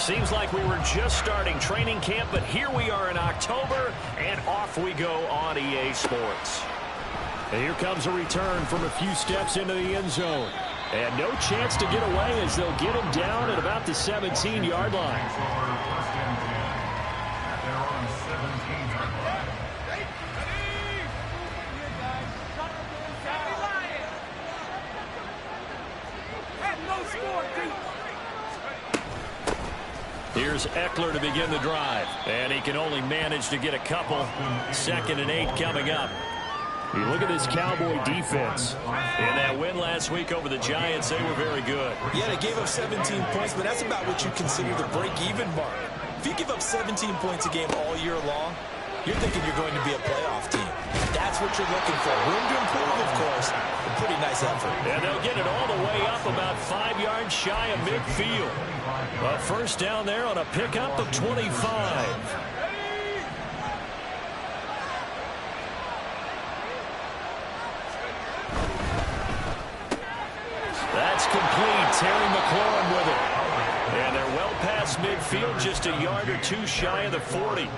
Seems like we were just starting training camp, but here we are in October, and off we go on EA Sports. And here comes a return from a few steps into the end zone. And no chance to get away as they'll get him down at about the 17-yard line. Here's Eckler to begin the drive. And he can only manage to get a couple. 2nd and 8 coming up. You look at this Cowboy defense. In that win last week over the Giants, they were very good. Yeah, they gave up 17 points, but that's about what you consider the break-even mark. If you give up 17 points a game all year long, you're thinking you're going to be a playoff team. That's what you're looking for. Room to improve, of course. A pretty nice effort. And they'll get it all the way up about 5 yards shy of midfield. A first down there on a pickup of 25. That's complete. Terry McLaurin with it. And they're well past midfield, just a yard or two shy of the 40.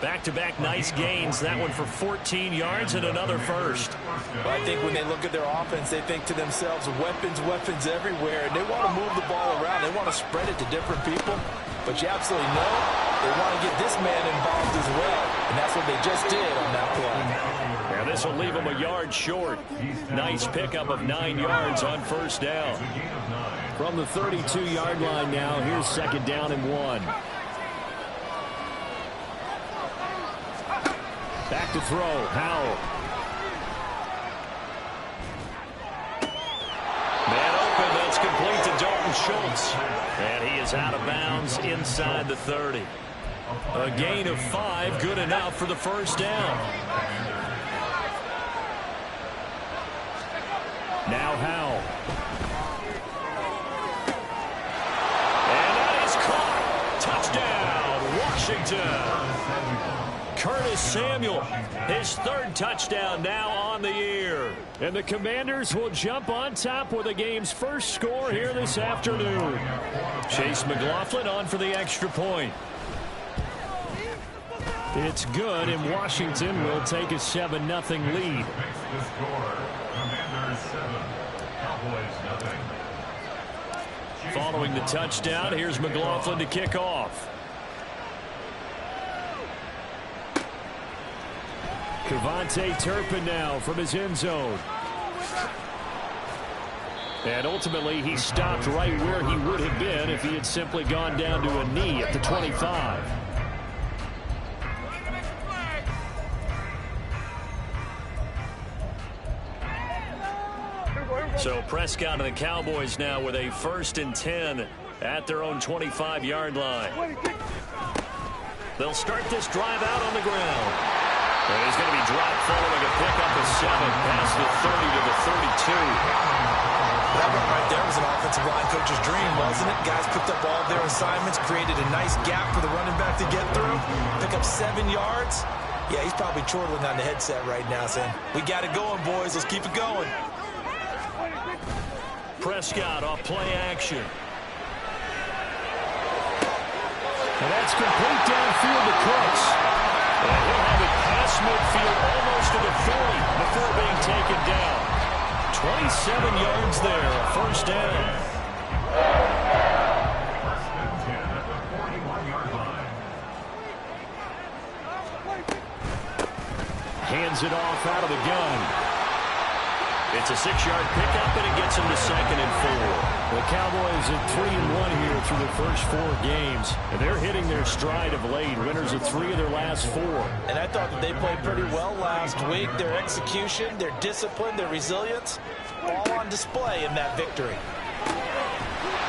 Back-to-back nice gains. That one for 14 yards and another first. Well, I think when they look at their offense, they think to themselves, weapons, weapons everywhere. And they want to move the ball around. They want to spread it to different people. But you absolutely know they want to get this man involved as well. And that's what they just did on that play. Now this will leave them a yard short. Nice pickup of 9 yards on first down. From the 32-yard line now, here's 2nd down and 1. Back to throw, Howell. Man open, that's complete to Dalton Schultz. And he is out of bounds inside the 30. A gain of 5, good enough for the first down. Now Howell. And that is caught. Touchdown, Washington. Curtis Samuel, his 3rd touchdown now on the year. And the Commanders will jump on top with the game's first score here this afternoon. Chase McLaughlin on for the extra point. It's good, and Washington will take a 7-0 lead. Following the touchdown, here's McLaughlin to kick off. Kevontae Turpin now from his end zone. And ultimately, he stopped right where he would have been if he had simply gone down to a knee at the 25. So Prescott and the Cowboys now with a 1st and 10 at their own 25-yard line. They'll start this drive out on the ground. And he's going to be dropped following a pickup of 7 past the 30 to the 32. That one right there was an offensive line coach's dream, wasn't it? Guys picked up all their assignments, created a nice gap for the running back to get through, pick up 7 yards. Yeah, he's probably chortling on the headset right now saying, we got it going, boys. Let's keep it going. Prescott off play action. And that's complete downfield to Cooks. And he'll have it past midfield almost to the 40 before being taken down. 27 yards there, a first down. Hands it off out of the gun. It's a 6-yard pickup, and it gets him to 2nd and 4. The Cowboys at 3-1 here through the first 4 games. And they're hitting their stride of late. Winners of 3 of their last 4. And I thought that they played pretty well last week. Their execution, their discipline, their resilience, all on display in that victory.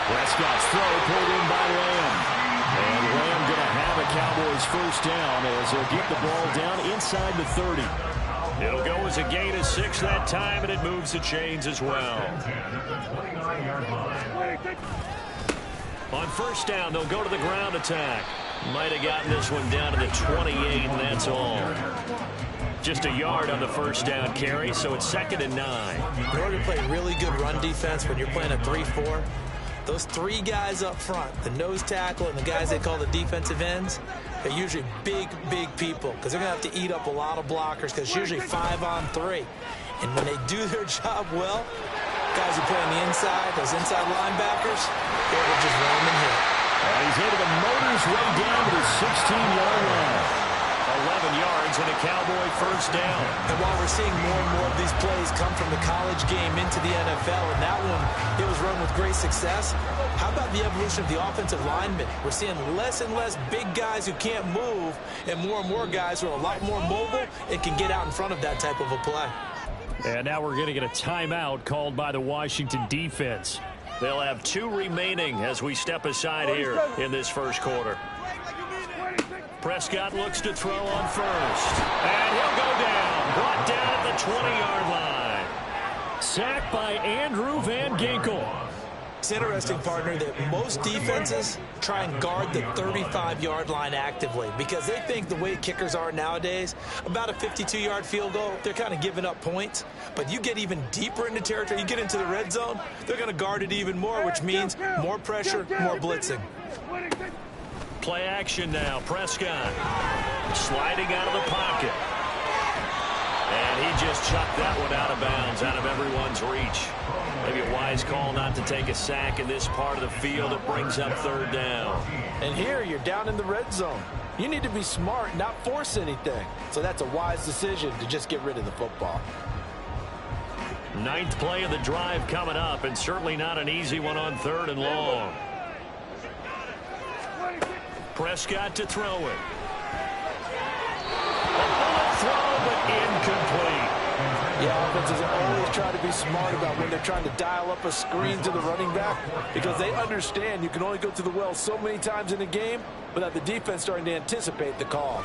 Prescott's throw pulled in by Lamb. And Lamb going to have a Cowboys first down as they'll get the ball down inside the 30. It'll go as a gain of 6 that time, and it moves the chains as well. On first down, they'll go to the ground attack. Might have gotten this one down to the 28, and that's all. Just a yard on the first down carry, so it's 2nd and 9. In order to play really good run defense when you're playing a 3-4, Those three guys up front, the nose tackle and the guys they call the defensive ends, they're usually big, big people because they're going to have to eat up a lot of blockers because it's usually 5-on-3. And when they do their job well, guys who play on the inside, those inside linebackers, they're just run them and hit. He's able to motor his way down to the 16-yard line. 11 yards and a Cowboy first down. And while we're seeing more and more of these plays come from the college game into the NFL, and that one, it was run with great success, how about the evolution of the offensive linemen? We're seeing less and less big guys who can't move and more guys who are a lot more mobile and can get out in front of that type of a play. And now we're going to get a timeout called by the Washington defense. They'll have 2 remaining as we step aside here in this first quarter. Prescott looks to throw on first. And he'll go down. Brought down at the 20-yard line. Sacked by Andrew Van Ginkel. It's interesting, partner, that most defenses try and guard the 35-yard line actively because they think the way kickers are nowadays, about a 52-yard field goal, they're kind of giving up points. But you get even deeper into territory, you get into the red zone, they're going to guard it even more, which means more pressure, more blitzing. Play action now. Prescott sliding out of the pocket. And he just chucked that one out of bounds, out of everyone's reach. Maybe a wise call not to take a sack in this part of the field. It brings up third down. And here you're down in the red zone. You need to be smart, not force anything. So that's a wise decision to just get rid of the football. 9th play of the drive coming up, and certainly not an easy one on 3rd and long. Prescott to throw it. A bullet throw, but incomplete. Yeah, offenses always try to be smart about when they're trying to dial up a screen to the running back because they understand you can only go to the well so many times in a game without the defense starting to anticipate the call.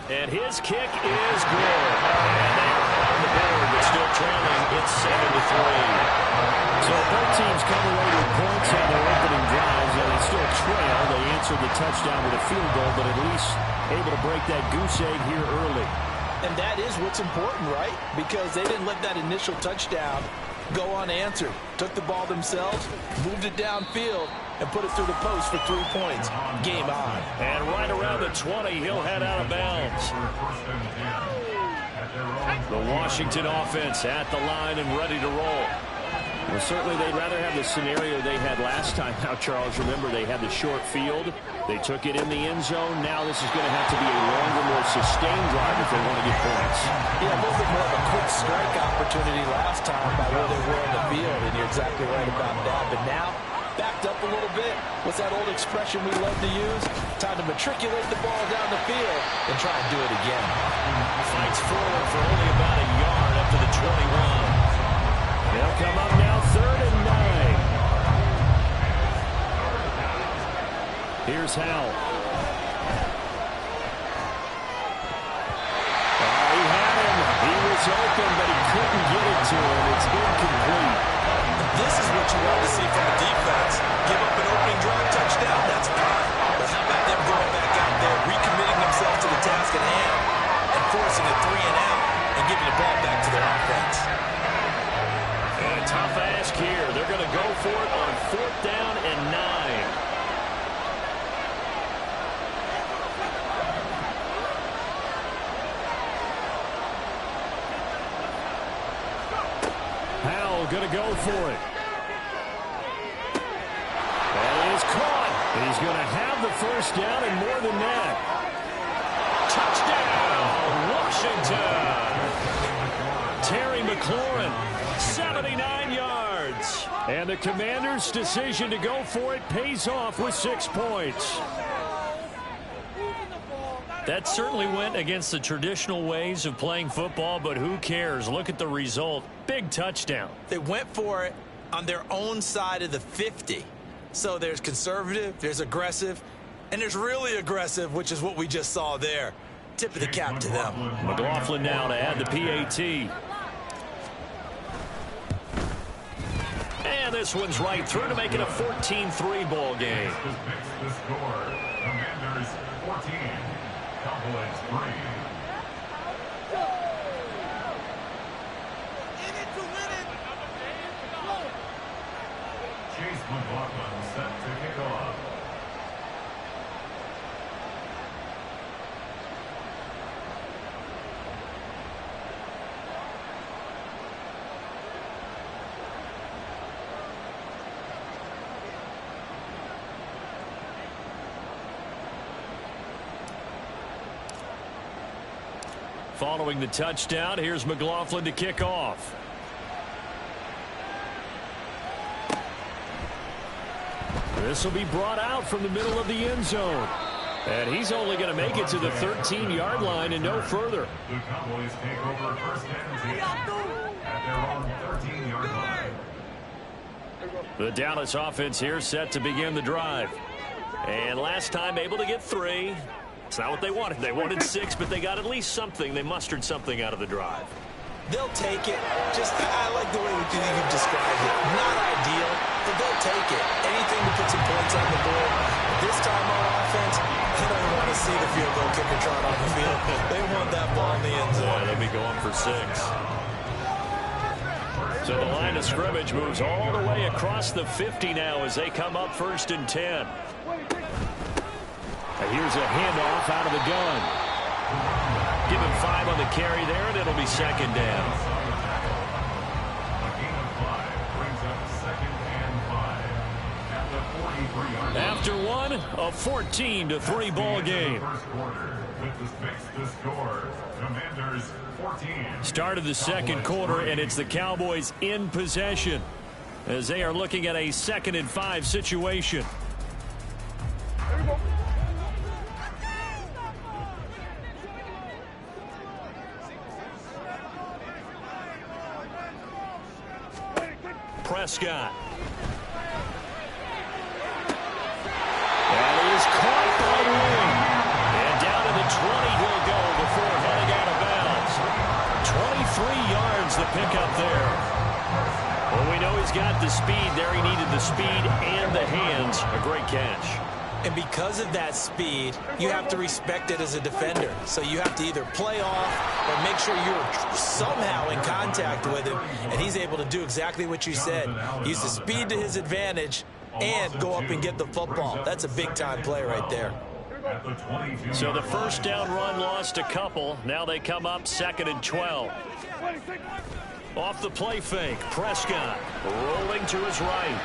And his kick is good. And they are on the board, but still trailing. It's 7-3. So both teams come away with points on their opening drives, and they still trail. They answered the touchdown with a field goal, but at least able to break that goose egg here early. And that is what's important, right? Because they didn't let that initial touchdown go unanswered. Took the ball themselves, moved it downfield, and put it through the post for 3 points. Game on. And right around the 20, he'll head out of bounds. The Washington offense at the line and ready to roll. Well, certainly they'd rather have the scenario they had last time out, Charles. Remember, they had the short field. They took it in the end zone. Now this is going to have to be a longer, more sustained drive if they want to get points. Yeah, a little bit more of a quick strike opportunity last time by where they were in the field, and you're exactly right about that. But now, backed up a little bit. What's that old expression we love to use? Time to matriculate the ball down the field and try and do it again. Fights forward for only about a yard up to the 21. They'll come up now 3rd and 9. Here's Howell. He had him. He was open, but he couldn't get it to him. It's incomplete. This is what you want to see from the defense. Give up an opening drive touchdown, that's fine. But how about them going back out there, recommitting themselves to the task at hand, and forcing a 3 and out, and giving the ball back to their offense. And a tough ask here. They're going to go for it on 4th down and 9. Howell going to go for it. That is caught. He's going to have the first down and more than that. Touchdown, Washington. Terry McLaurin, 79 yards. And the Commanders' decision to go for it pays off with 6 points. That certainly went against the traditional ways of playing football, but who cares? Look at the result. Big touchdown. They went for it on their own side of the 50. So there's conservative, there's aggressive, and there's really aggressive, which is what we just saw there. Tip of the cap to them. McLaughlin now to add the PAT. And this one's right through to make it a 14-3 ball game. The score, Commanders 14, Cowboys 3. Chase McLaughlin set to kick off. Following the touchdown, here's McLaughlin to kick off. This will be brought out from the middle of the end zone. And he's only going to make it to the 13-yard line and no further. The Cowboys take over first and 10 at their own 13-yard line. The Dallas offense here set to begin the drive. And last time able to get 3. It's not what they wanted. They wanted 6, but they got at least something. They mustered something out of the drive. They'll take it. I like the way you've described it. Not ideal, but they'll take it. Anything to put some points on the board. This time on offense, they don't want to see the field goal kicker trot on the field. They want that ball in the end zone. Yeah, they'll be going for 6. So the line of scrimmage moves all the way across the 50 now as they come up first and 10. And here's a handoff out of the gun. Give him 5 on the carry there, and it'll be second down. A gain of 5 brings up second and 5 at the 43-yard line. After one, a 14-3 ball game. First quarter with the fix the score. Commanders 14. Start of the second quarter, and it's the Cowboys in possession as they are looking at a 2nd and 5 situation. Prescott. That is caught by Wing. And down to the 20 he'll go before heading out of bounds. 23 yards the pickup there. Well, we know he's got the speed there. He needed the speed and the hands. A great catch. And because of that speed, you have to respect it as a defender. So you have to either play off or make sure you're somehow in contact with him. And he's able to do exactly what you said. Use the speed to his advantage and go up and get the football. That's a big-time play right there. So the first down run lost a couple. Now they come up 2nd and 12. Off the play fake, Prescott rolling to his right.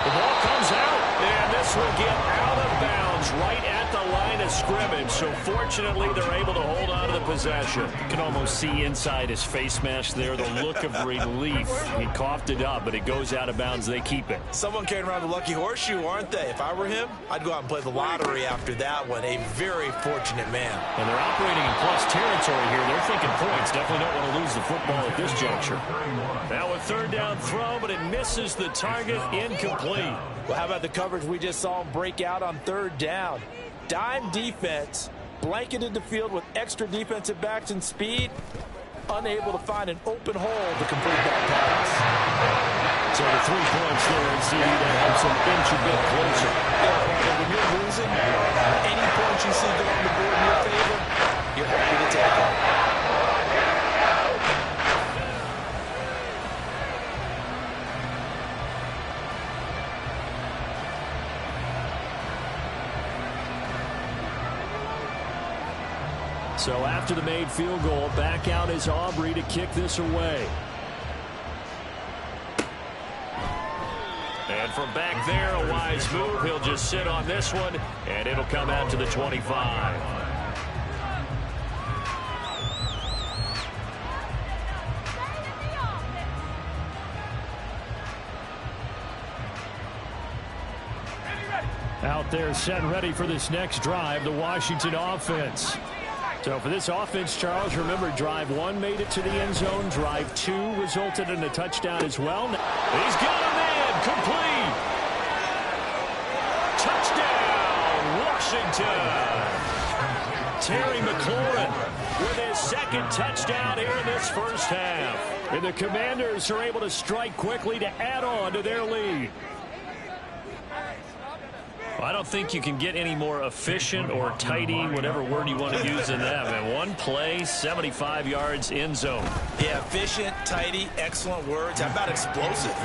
The ball comes out, and this will get out of bounds right at the line of scrimmage. So fortunately, they're able to hold on to the possession. You can almost see inside his face mask there the look of relief. He coughed it up, but it goes out of bounds. They keep it. Someone carrying around the lucky horseshoe, aren't they? If I were him, I'd go out and play the lottery after that one. A very fortunate man. And they're operating in plus territory here. They're thinking points. Definitely don't want to lose the football at this juncture. Now a 3rd down throw, but it misses the target. Incomplete. Well, how about the coverage we just saw him break out on 3rd down? Dime defense, blanketed the field with extra defensive backs and speed, unable to find an open hole to complete that pass. So the 3 points there, and CD, that helps him inch a bit closer. When you're losing, any points you see go on the board in your favor, you're happy to take it. So after the made field goal, back out is Aubrey to kick this away. And from back there, a wise move. He'll just sit on this one, and it'll come out to the 25. Out there set and ready for this next drive, the Washington offense. So for this offense, Charles, remember, drive 1 made it to the end zone. Drive 2 resulted in a touchdown as well. He's got a man, complete. Touchdown, Washington. Terry McLaurin with his 2nd touchdown here in this first half. And the Commanders are able to strike quickly to add on to their lead. I don't think you can get any more efficient or tidy, whatever word you want to use in that, man. One play, 75 yards, end zone. Yeah, efficient, tidy, excellent words. How about explosive?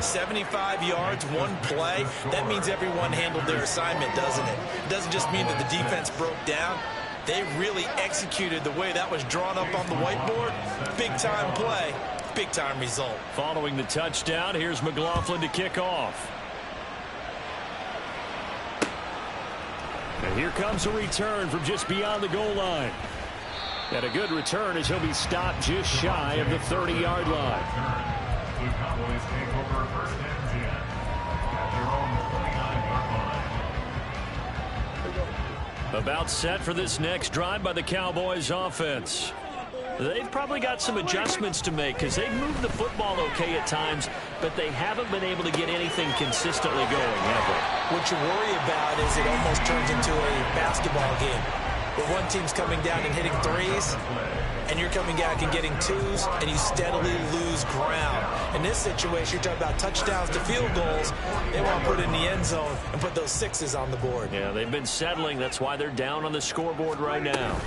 75 yards, one play. That means everyone handled their assignment, doesn't it? It doesn't just mean that the defense broke down. They really executed the way that was drawn up on the whiteboard. Big-time play, big-time result. Following the touchdown, here's McLaughlin to kick off. And here comes a return from just beyond the goal line. And a good return as he'll be stopped just shy of the 30-yard line. The Cowboys take over first and 10 at their own 29-yard line. About set for this next drive by the Cowboys offense. They've probably got some adjustments to make because they've moved the football okay at times, but they haven't been able to get anything consistently going, have they? What you worry about is it almost turns into a basketball game where one team's coming down and hitting threes, and you're coming back and getting twos, and you steadily lose ground. In this situation, you're talking about touchdowns to field goals. They want to put it in the end zone and put those sixes on the board. Yeah, they've been settling. That's why they're down on the scoreboard right now.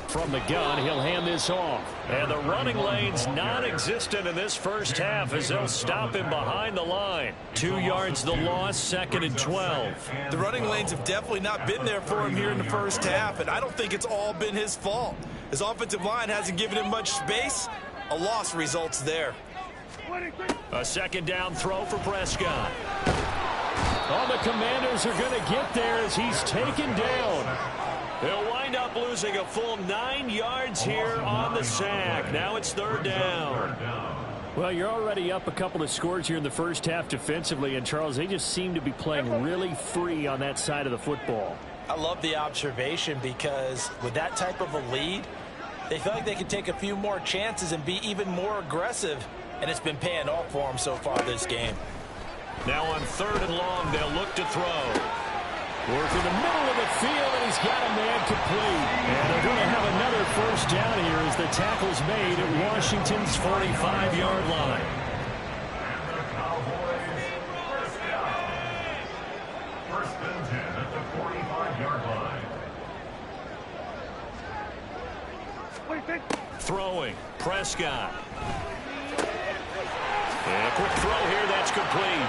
From the gun, he'll hand this off. And the running lane's non-existent in this first half as they'll stop him behind the line. 2 yards the loss, 2nd and 12. The running lanes have definitely not been there for him here in the first half, and I don't think it's all been his fault. His offensive line hasn't given him much space. A loss results there. A second down throw for Prescott. Oh, the Commanders are going to get there as he's taken down. He'll wind up losing a full 9 yards here on the sack. Now it's 3rd down. Well, you're already up a couple of scores here in the first half defensively, and Charles, they just seem to be playing really free on that side of the football. I love the observation because with that type of a lead, they feel like they can take a few more chances and be even more aggressive, and it's been paying off for them so far this game. Now on 3rd and long, they'll look to throw. Work in the middle of the field, and he's got a man complete. And they're going to have another first down here as the tackle's made at Washington's 45-yard line. And the Cowboys first down. First and 10 at the 45-yard line. Throwing, Prescott. And a quick throw here, that's complete.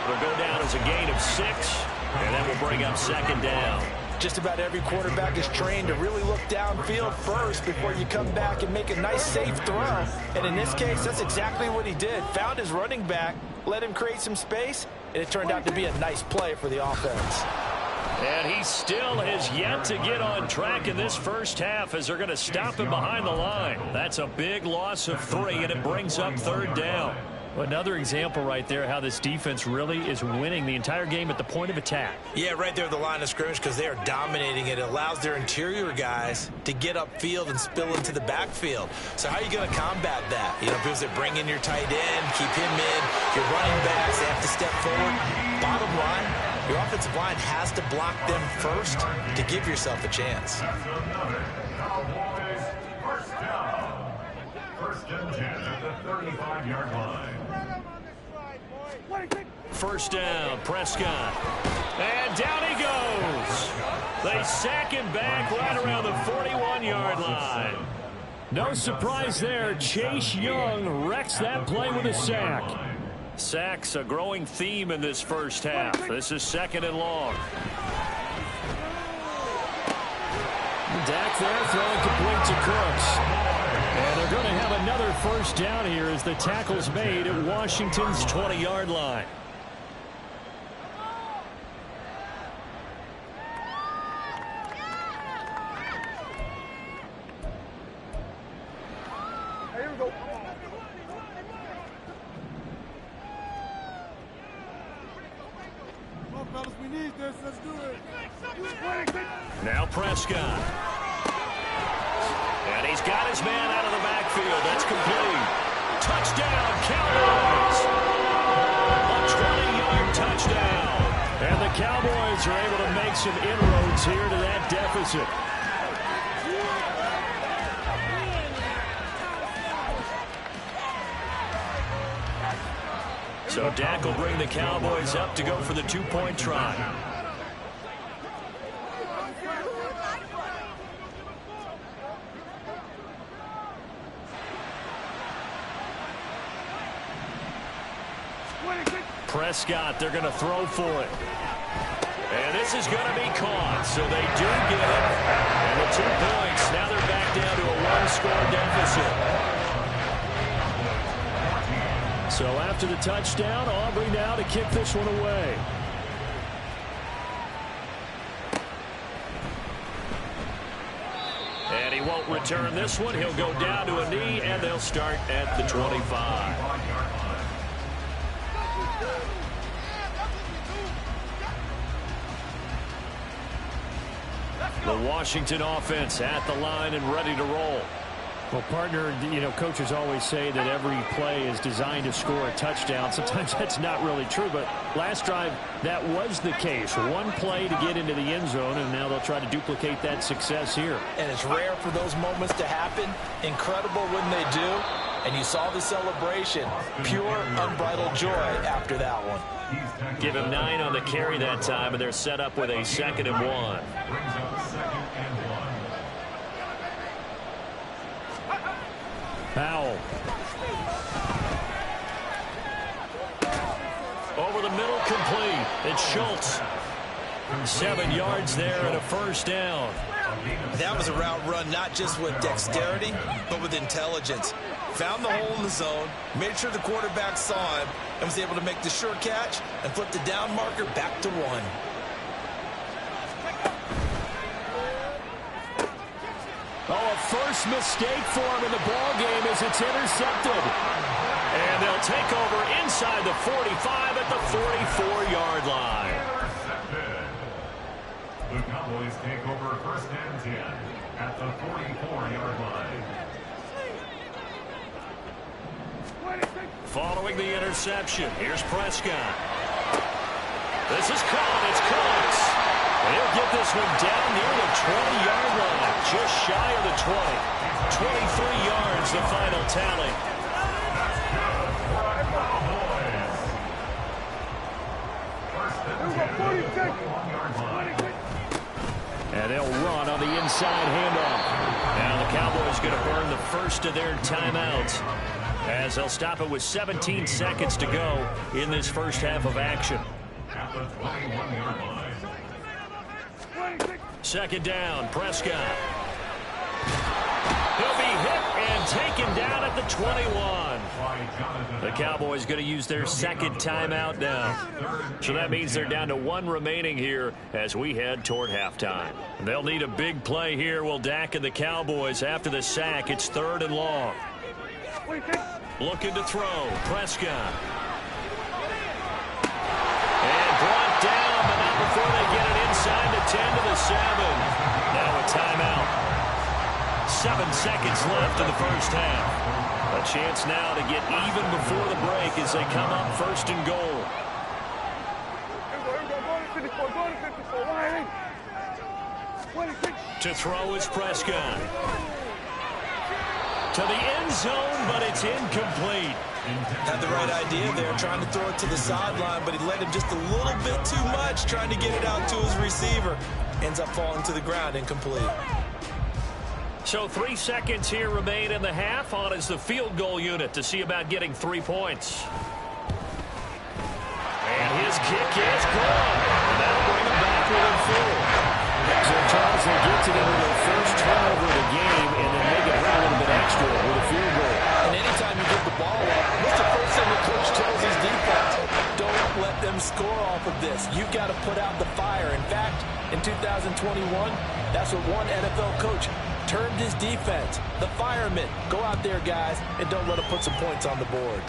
It'll go down as a gain of 6. And that will bring up 2nd down. Just about every quarterback is trained to really look downfield first before you come back and make a nice, safe throw. And in this case, that's exactly what he did. Found his running back, let him create some space, and it turned out to be a nice play for the offense. And he still has yet to get on track in this first half as they're going to stop him behind the line. That's a big loss of 3, and it brings up 3rd down. Another example right there how this defense really is winning the entire game at the point of attack. Yeah, right there at the line of scrimmage because they are dominating it. It allows their interior guys to get upfield and spill into the backfield. So how are you going to combat that? You know, because they bring in your tight end, keep him in, your running backs, they have to step forward. Bottom line, your offensive line has to block them first to give yourself a chance. That's another Cowboys first down. First and 10 at the 35-yard line. First down, Prescott. And down he goes. They sack him back right around the 41-yard line. No surprise there. Chase Young wrecks that play with a sack. Sacks a growing theme in this first half. This is 2nd and long. Dak there throwing complete to Cooks. And they're going to have another first down here as the tackle's made at Washington's 20-yard line. Here we go. Come on, fellas, we need this. Let's do it. Now Prescott. And he's got his man out of the backfield. That's complete. Touchdown, Cowboys. A 20-yard touchdown. And the Cowboys are able to make some inroads here to that deficit. So Dak will bring the Cowboys up to go for the two-point try. Prescott, they're going to throw for it. And this is going to be caught, so they do get it. And the 2 points, now they're back down to a one-score deficit. So after the touchdown, Aubrey now to kick this one away. And he won't return this one. He'll go down to a knee, and they'll start at the 25. The Washington offense at the line and ready to roll. Well, partner, coaches always say that every play is designed to score a touchdown. Sometimes that's not really true, but last drive, that was the case. One play to get into the end zone, and now they'll try to duplicate that success here. And it's rare for those moments to happen. Incredible when they do. And you saw the celebration. Pure, unbridled joy after that one. Give him 9 on the carry that time, and they're set up with a 2nd and 1. Brings up 2nd and 1. Powell. Over the middle, complete. It's Schultz. 7 yards there and a first down. That was a route run not just with dexterity, but with intelligence. Found the hole in the zone, made sure the quarterback saw him, and was able to make the sure catch and flip the down marker back to 1. Oh, a first mistake for him in the ball game as it's intercepted. And they'll take over inside the 45 at the 44-yard line. The Cowboys take over 1st and 10 at the 44-yard line. Following the interception, here's Prescott. This is caught. It's Cox. And he'll get this one down near the 20-yard line, just shy of the 20. 23 yards, the final tally. And they'll run on the inside handoff. Now the Cowboys going to burn the first of their timeouts, as they'll stop it with 17 seconds to go in this first half of action. At the 21-yard line. 2nd down, Prescott. He'll be hit and taken down at the 21. The Cowboys going to use their 2nd timeout now. So that means they're down to 1 remaining here as we head toward halftime. They'll need a big play here. Will Dak and the Cowboys after the sack. It's 3rd and long. Looking to throw. Prescott. And brought down, but not before they get it inside the 10 to the 7. Now a timeout. 7 seconds left in the first half. A chance now to get even before the break as they come up 1st and goal. To throw is Prescott. To the end zone, but it's incomplete. Had the right idea there, trying to throw it to the sideline, but he led him just a little bit too much, trying to get it out to his receiver. Ends up falling to the ground, incomplete. So 3 seconds here remain in the half. On is the field goal unit to see about getting 3 points. And his kick is gone. And that'll bring him back within 4. So Charles, they get to them with their first turnover of the game and then make it a little bit extra with a field goal. And anytime you get the ball up, what's the first thing the coach tells his defense? Don't let them score off of this. You've got to put out the fire. In fact, in 2021, that's what one NFL coach termed his defense. The firemen. Go out there, guys, and don't let them put some points on the board.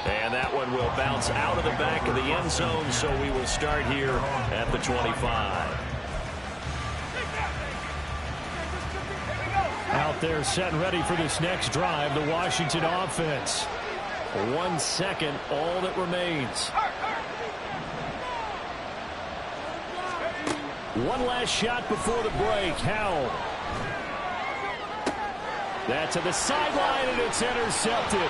And that one will bounce out of the back of the end zone, so we will start here at the 25. Out there set and ready for this next drive, the Washington offense. 1 second, all that remains. One last shot before the break. Howell. That to the sideline, and it's intercepted.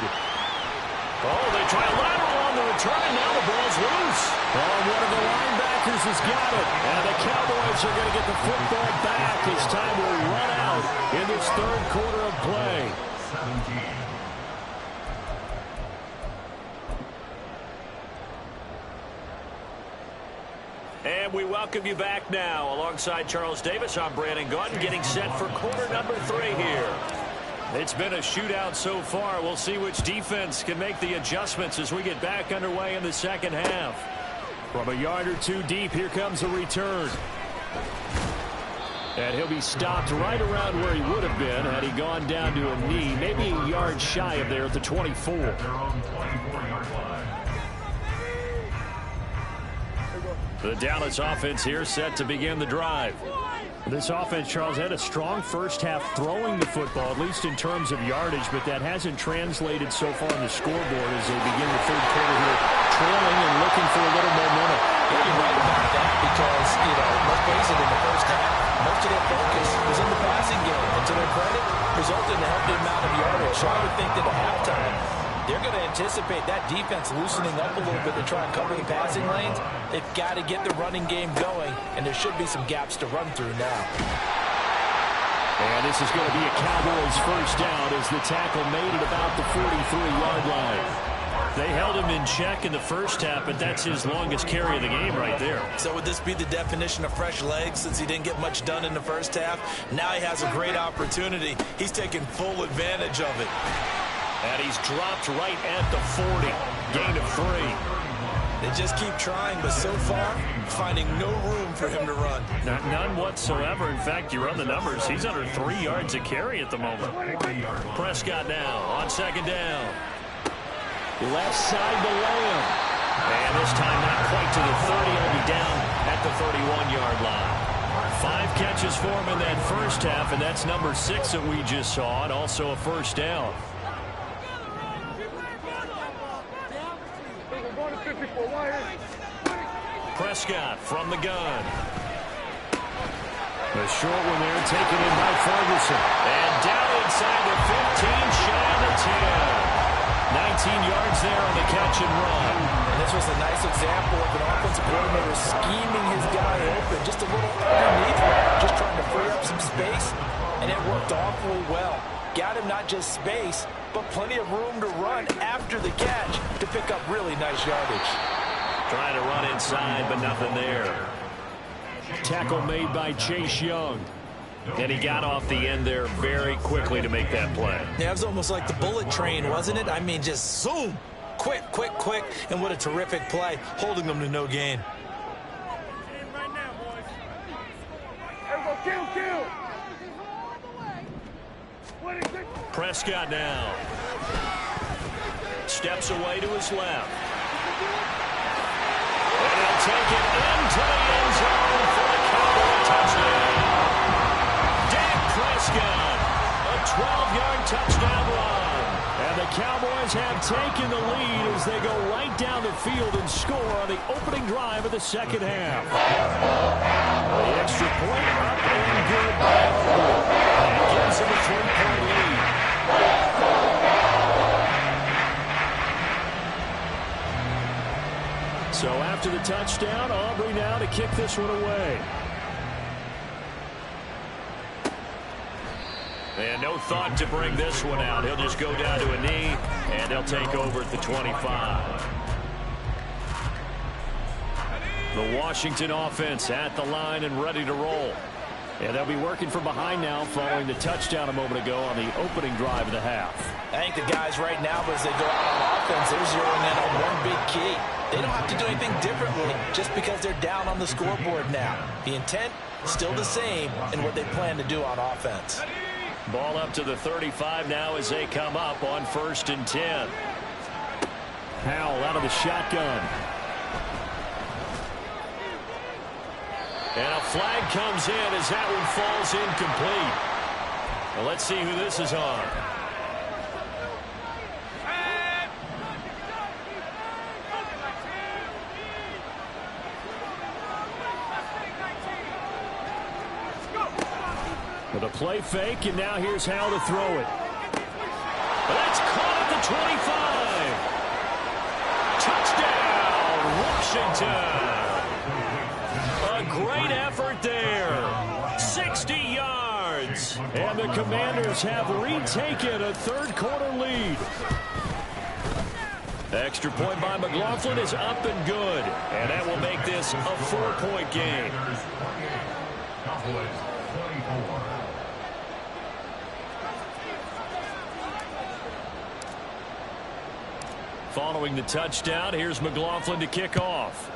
Oh, they try a lateral on the return, and now the ball's loose. Oh, one of the linebackers has got it. And the Cowboys are going to get the football back as time will run out in this third quarter of play. 17. And we welcome you back now. Alongside Charles Davis, I'm Brandon Gaudin, getting set for quarter number 3 here. It's been a shootout so far. We'll see which defense can make the adjustments as we get back underway in the second half. From a yard or two deep, here comes a return. And he'll be stopped right around where he would have been had he gone down to a knee, maybe a yard shy of there at the 24. Their own 24-yard line. The Dallas offense here set to begin the drive. This offense, Charles, had a strong first half throwing the football, at least in terms of yardage, but that hasn't translated so far on the scoreboard as they begin the third quarter here, trailing and looking for a little momentum. Yeah, you're right about that because, let's face it, in the first half, most of their focus was in the passing game. And to their credit, resulted in a healthy amount of yardage. So I would think that at halftime, they're going to anticipate that defense loosening up a little bit to try and cover the passing lanes. They've got to get the running game going, and there should be some gaps to run through now. And this is going to be a Cowboys first down as the tackle made at about the 43-yard line. They held him in check in the first half, but that's his longest carry of the game right there. So would this be the definition of fresh legs since he didn't get much done in the first half? Now he has a great opportunity. He's taking full advantage of it. And he's dropped right at the 40. Gain of 3. They just keep trying, but so far, finding no room for him to run. None whatsoever. In fact, you run the numbers. He's under 3 yards a carry at the moment. Prescott now on second down. Left side to Lamb. And this time not quite to the 30. He'll be down at the 31-yard line. 5 catches for him in that first half, and that's number 6 that we just saw, and also a first down. Prescott from the gun. A short one there taken in by Ferguson. And down inside the 15, shy of the 10. 19 yards there on the catch and run. And this was a nice example of an offensive coordinator scheming his guy open, just a little underneath him, just trying to free up some space, and it worked awfully well. Got him not just space, but plenty of room to run after the catch to pick up really nice yardage. Trying to run inside, but nothing there. Tackle made by Chase Young. And he got off the end there very quickly to make that play. Yeah, it was almost like the bullet train, wasn't it? I mean, just zoom. Quick, quick, quick. And what a terrific play, holding them to no gain. Prescott now. Steps away to his left. And he'll take it into the end zone for the Cowboy touchdown. Dak Prescott, a 12-yard touchdown run. And the Cowboys have taken the lead as they go right down the field and score on the opening drive of the second half. The extra point up and good by Auburn. And gives them a 3-point lead. So after the touchdown, Aubrey now to kick this one away. And no thought to bring this one out. He'll just go down to a knee, and they'll take over at the 25. The Washington offense at the line and ready to roll. And they'll be working from behind now following the touchdown a moment ago on the opening drive of the half. I think the guys right now, as they go out on offense, they're zeroing in on one big key. They don't have to do anything differently just because they're down on the scoreboard now. The intent, still the same in what they plan to do on offense. Ball up to the 35 now as they come up on 1st and 10. Howell out of the shotgun. And a flag comes in as that one falls incomplete. Well, let's see who this is on. With a play fake, and now here's Howell to throw it. That's caught at the 25. Washington. A great effort there. 60 yards. And the Commanders have retaken a third-quarter lead. Extra point by McLaughlin is up and good. And that will make this a 4-point game. Cowboys 24. Following the touchdown, here's McLaughlin to kick off.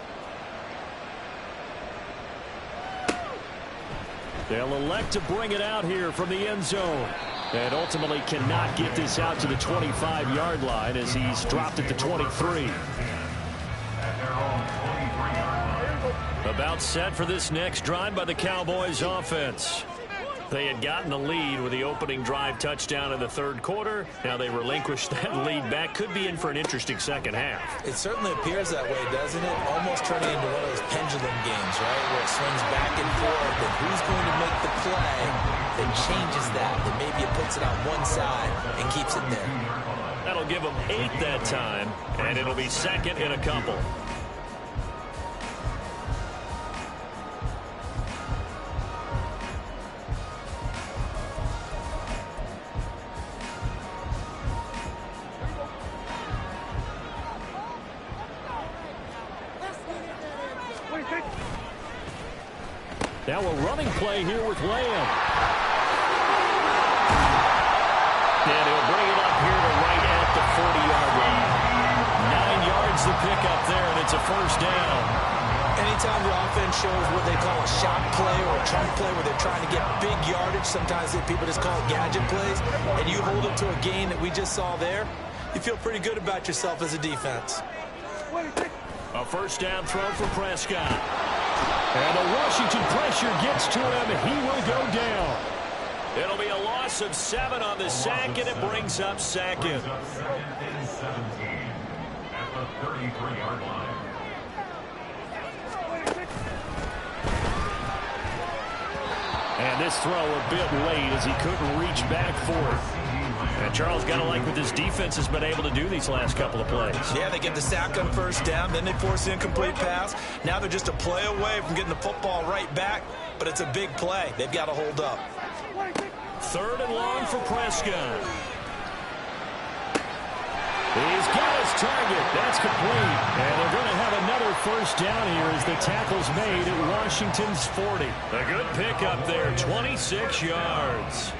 They'll elect to bring it out here from the end zone. And ultimately cannot get this out to the 25-yard line as he's dropped at the 23. About set for this next drive by the Cowboys offense. They had gotten the lead with the opening drive touchdown in the third quarter. Now they relinquished that lead back. Could be in for an interesting second half. It certainly appears that way, doesn't it? Almost turning into one of those pendulum games, right? Where it swings back and forth. And who's going to make the play that changes that? That maybe it puts it on one side and keeps it there. That'll give them 8 that time. And it'll be second in a couple. Now a running play here with Lamb. And he'll bring it up here to right at the 40-yard line. 9 yards to pick up there, and it's a first down. Anytime the offense shows what they call a shot play or a chunk play where they're trying to get big yardage, sometimes people just call it gadget plays, and you hold it to a gain that we just saw there, you feel pretty good about yourself as a defense. A first down throw for Prescott. And the Washington pressure gets to him. He will go down. It'll be a loss of 7 on the sack, and it brings up second. Second and 17 at the 33-yard line. And this throw a bit late as he couldn't reach back for it. And Charles got to like what this defense has been able to do these last couple of plays. Yeah, they get the sack on first down, then they force the incomplete pass. Now they're just a play away from getting the football right back, but it's a big play. They've got to hold up. 3rd and long for Prescott. He's got his target. That's complete. And they're going to have another first down here as the tackle's made at Washington's 40. A good pickup there, 26 yards.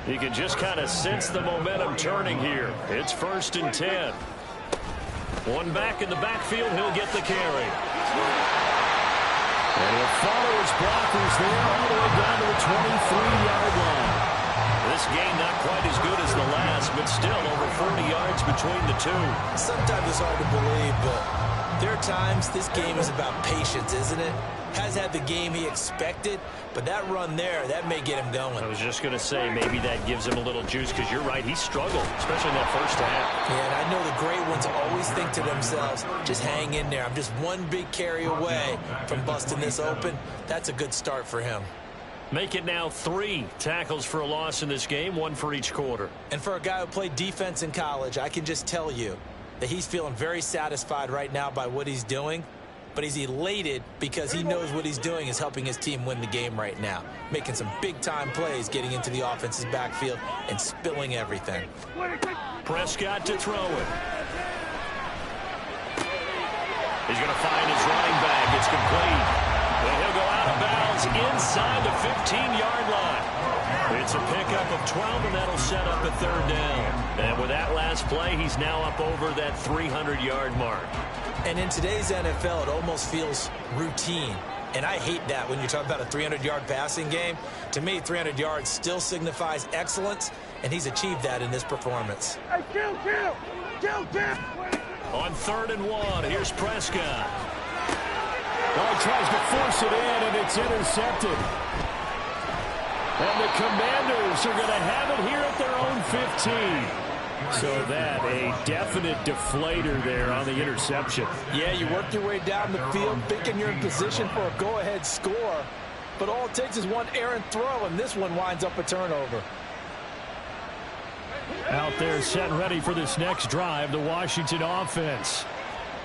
You can just kind of sense the momentum turning here. It's 1st and 10. One back in the backfield, he'll get the carry. And he'll follow his blockers there all the way down to the 23-yard line. This game not quite as good as the last, but still over 40 yards between the two. Sometimes it's hard to believe, but there are times this game is about patience, isn't it? Has had the game he expected, but that run there, that may get him going. I was just going to say maybe that gives him a little juice because you're right, he struggled, especially in that first half. Yeah, and I know the great ones always think to themselves, just hang in there. I'm just one big carry away from busting this open. That's a good start for him. Make it now 3 tackles for a loss in this game, 1 for each quarter. And for a guy who played defense in college, I can just tell you that he's feeling very satisfied right now by what he's doing. But he's elated because he knows what he's doing is helping his team win the game right now. Making some big-time plays, getting into the offense's backfield and spilling everything. Prescott to throw it. He's going to find his running back. It's complete. And he'll go out of bounds inside the 15-yard line. It's a pickup of 12, and that'll set up a 3rd down. And with that last play, he's now up over that 300-yard mark. And in today's NFL, it almost feels routine. And I hate that when you're talking about a 300-yard passing game. To me, 300 yards still signifies excellence, and he's achieved that in this performance. Hey, kill! On 3rd and 1, here's Prescott. Well, he tries to force it in, and it's intercepted. And the Commanders are going to have it here at their own 15. So that a definite deflator there on the interception. Yeah, you work your way down the field thinking you're in position for a go-ahead score. But all it takes is one errant throw, and this one winds up a turnover. Out there set ready for this next drive, the Washington offense.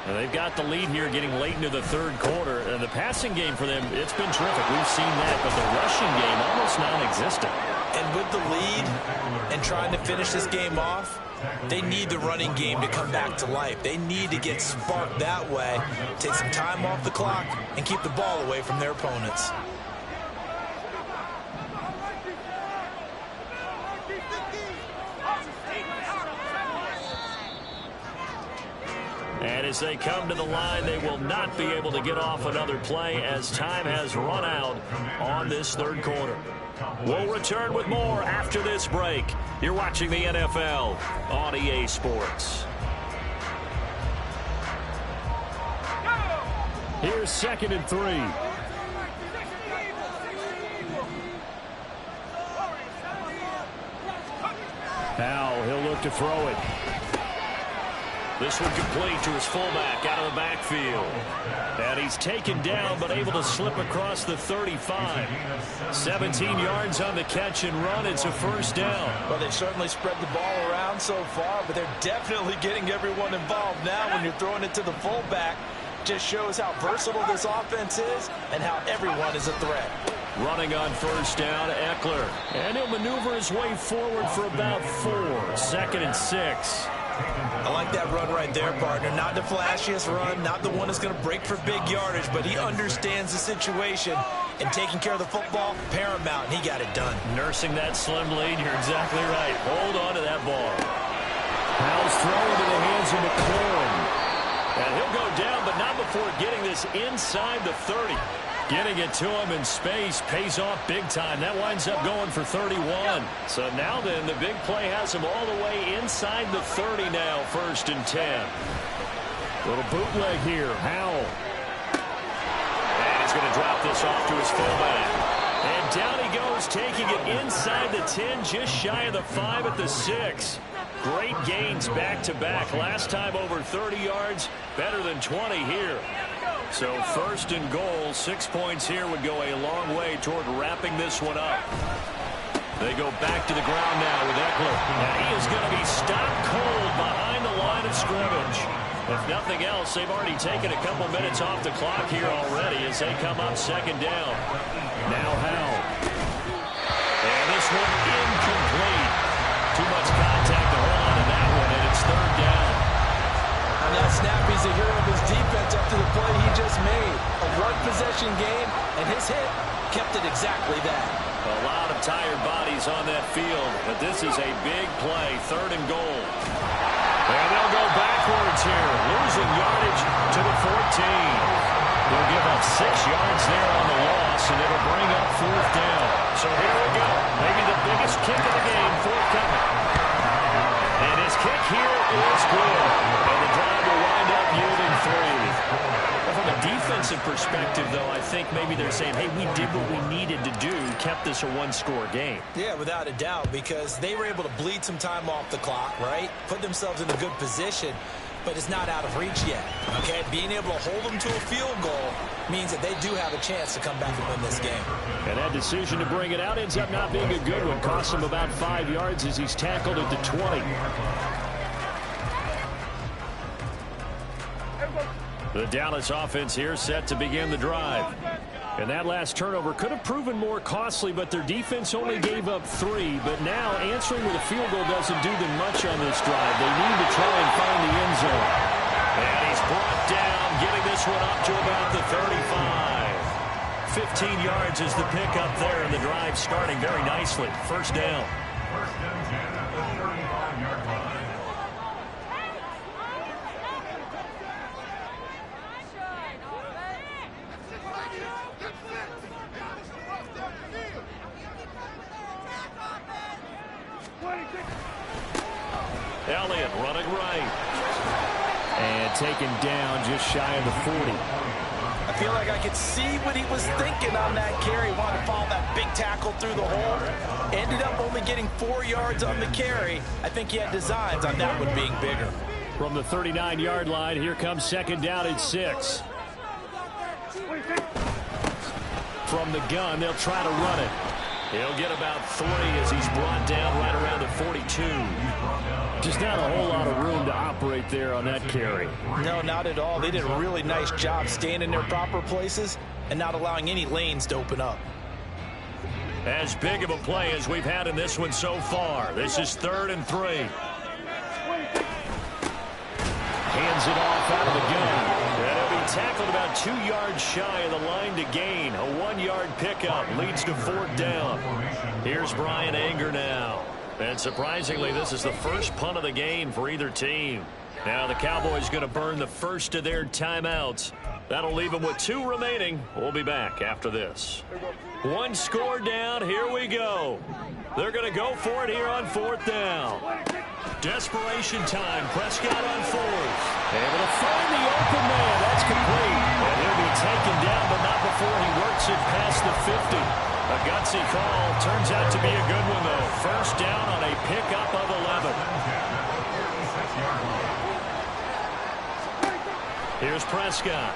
And they've got the lead here getting late into the third quarter. And the passing game for them, it's been terrific. We've seen that, but the rushing game almost non-existent. And with the lead and trying to finish this game off, they need the running game to come back to life. They need to get sparked that way, take some time off the clock, and keep the ball away from their opponents. And as they come to the line, they will not be able to get off another play as time has run out on this third quarter. We'll return with more after this break. You're watching the NFL on EA Sports. Here's 2nd and 3. Now he'll look to throw it. This one complete to his fullback out of the backfield. And he's taken down but able to slip across the 35. 17 yards on the catch and run. It's a first down. Well, they've certainly spread the ball around so far, but they're definitely getting everyone involved now when you're throwing it to the fullback. Just shows how versatile this offense is and how everyone is a threat. Running on first down, Eckler. And he'll maneuver his way forward for about 4. 2nd and 6. I like that run right there, partner. Not the flashiest run, not the one that's going to break for big yardage, but he understands the situation, and taking care of the football, paramount, and he got it done. Nursing that slim lead, you're exactly right. Hold on to that ball. Powell's thrown to the hands of McLaurin. And he'll go down, but not before getting this inside the 30. Getting it to him in space pays off big time. That winds up going for 31. So now then, the big play has him all the way inside the 30 now, 1st and 10. Little bootleg here. Howell. And he's going to drop this off to his fullback. And down he goes, taking it inside the 10, just shy of the 5 at the 6. Great gains back-to-back. Last time over 30 yards, better than 20 here. So 1st and goal, 6 points here would go a long way toward wrapping this one up. They go back to the ground now with Eckler. And he is going to be stopped cold behind the line of scrimmage. If nothing else, they've already taken a couple minutes off the clock here already as they come up 2nd down. Now Howell. And this one incomplete. Too much contact to hold on to that one, and it's 3rd down. On that snap, he's a hero of his defense up to the play he just made. A one-possession game, and his hit kept it exactly that. A lot of tired bodies on that field, but this is a big play, 3rd and goal. And they'll go backwards here, losing yardage to the 14. They'll give up 6 yards there on the loss, and it'll bring up 4th down. So here we go. Maybe the biggest kick of the game forthcoming. And his kick here is good. And the drive will wind up yielding 3. From a defensive perspective, though, I think maybe they're saying, hey, we did what we needed to do, kept this a one-score game. Yeah, without a doubt, because they were able to bleed some time off the clock, right? Put themselves in a good position, but it's not out of reach yet, okay? Being able to hold them to a field goal means that they do have a chance to come back and win this game. And that decision to bring it out ends up not being a good one. Costs him about 5 yards as he's tackled at the 20. The Dallas offense here set to begin the drive. And that last turnover could have proven more costly, but their defense only gave up 3. But now answering with a field goal doesn't do them much on this drive. They need to try and find the end zone. And he's brought down, getting this one up to about the 35. 15 yards is the pickup there, and the drive starting very nicely. 1st down. 1st and 10 at the 35-yard line. Elliott running right. And taken down just shy of the 40. I feel like I could see what he was thinking on that carry. Wanted to follow that big tackle through the hole. Ended up only getting 4 yards on the carry. I think he had designs on that one being bigger. From the 39-yard line, here comes 2nd down and 6. From the gun, they'll try to run it. He'll get about 3 as he's brought down right around the 42. Just not a whole lot of room to operate there on that carry. No, not at all. They did a really nice job staying in their proper places and not allowing any lanes to open up. As big of a play as we've had in this one so far. This is 3rd and 3. Hands it off out of the gun. And he'll be tackled about 2 yards shy of the line to gain. A 1-yard pickup leads to 4th down. Here's Brian Anger now. And surprisingly, this is the first punt of the game for either team. Now the Cowboys going to burn the first of their timeouts. That'll leave them with 2 remaining. We'll be back after this. 1 score down. Here we go. They're going to go for it here on 4th down. Desperation time. Prescott on 4th. Able to find the open man. That's complete. And he'll be taken down, but not before he works it past the 50. A gutsy call. Turns out to be a good one, though. First down on a pickup of 11. Here's Prescott.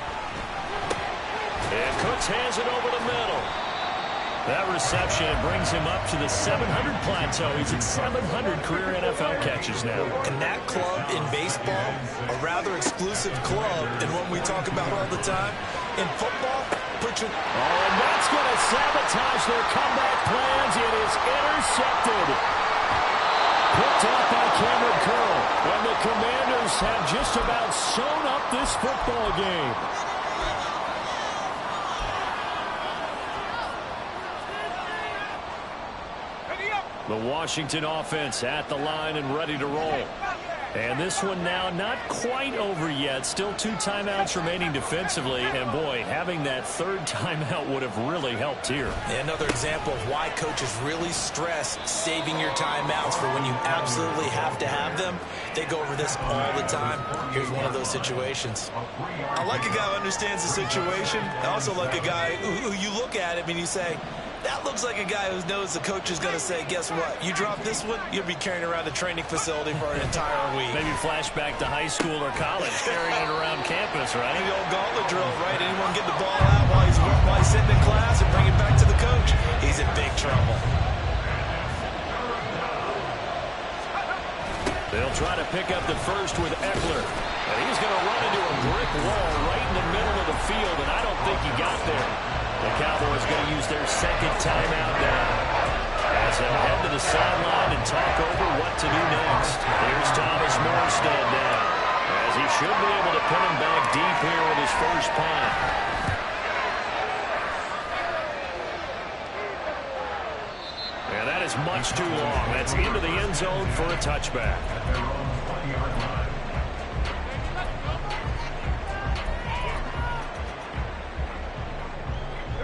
And Cooks hands it over the middle. That reception brings him up to the 700 plateau. He's at 700 career NFL catches now. And that club in baseball, a rather exclusive club, and one we talk about all the time. In football, and that's going to sabotage their comeback plans. It is intercepted. Picked up by Cameron Curl. And the Commanders have just about sewn up this football game. The Washington offense at the line and ready to roll. And this one now not quite over yet. Still 2 timeouts remaining defensively. And, boy, having that 3rd timeout would have really helped here. Another example of why coaches really stress saving your timeouts for when you absolutely have to have them. They go over this all the time. Here's one of those situations. I like a guy who understands the situation. I also like a guy who you look at him and you say, that looks like a guy who knows the coach is going to say, guess what? You drop this one, you'll be carrying around a training facility for an entire week. Maybe flashback to high school or college, carrying it around campus, right? The old gauntlet drill, right? Anyone get the ball out while he's sitting in class and bring it back to the coach? He's in big trouble. They'll try to pick up the first with Eckler. And he's going to run into a brick wall right in the middle of the field, and I don't think he got there. The Cowboys going to use their 2nd timeout now as they'll head to the sideline and talk over what to do next. Here's Thomas Morstead now, as he should be able to put him back deep here with his first punt. And that is much too long. That's into the end zone for a touchback.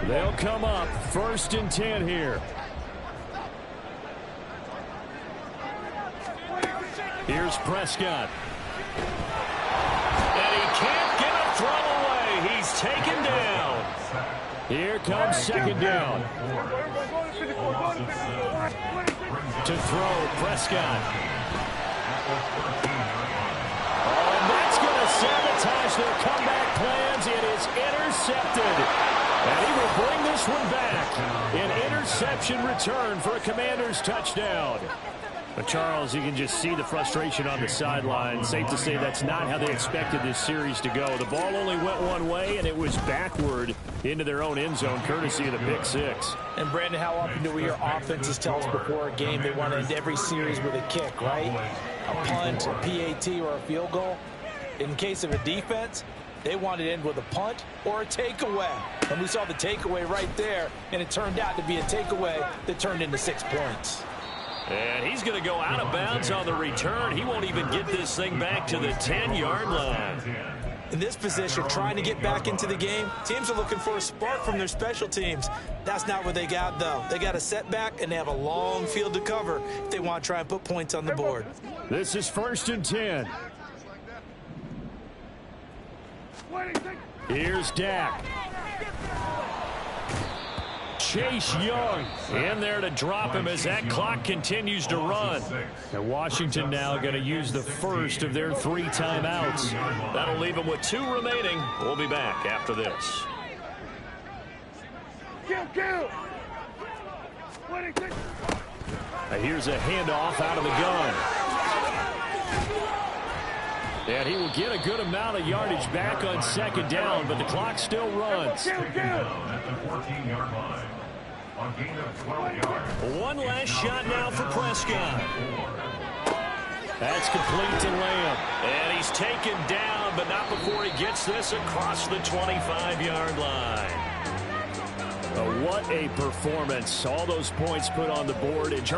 They'll come up 1st and 10 here. Here's Prescott. And he can't get a throw away. He's taken down. Here comes 2nd down. To throw, Prescott. Oh, and that's going to sabotage their comeback plans. It is intercepted. And he will bring this one back. An interception return for a Commanders touchdown. But Charles, you can just see the frustration on the sideline. Safe to say that's not how they expected this series to go. The ball only went one way, and it was backward into their own end zone, courtesy of the pick 6. And, Brandon, how often do we hear offenses tell us before a game they want to end every series with a kick, right? A punt, a PAT, or a field goal. In case of a defense, they wanted to end with a punt or a takeaway. And we saw the takeaway right there, and it turned out to be a takeaway that turned into 6 points. And he's going to go out of bounds on the return. He won't even get this thing back to the 10-yard line. In this position, trying to get back into the game, teams are looking for a spark from their special teams. That's not what they got, though. They got a setback, and they have a long field to cover if they want to try and put points on the board. This is 1st and 10. Here's Dak. Chase Young in there to drop him as that clock continues to run. And Washington now going to use the first of their 3 timeouts. That'll leave them with 2 remaining. We'll be back after this. Here's a handoff out of the gun. And he will get a good amount of yardage back on second down, but the clock still runs. Second down at the 14-yard line. A gain of 12 yards. One last shot now for Prescott. That's complete to Lamb. And he's taken down, but not before he gets this across the 25-yard line. What a performance. All those points put on the board. And Charles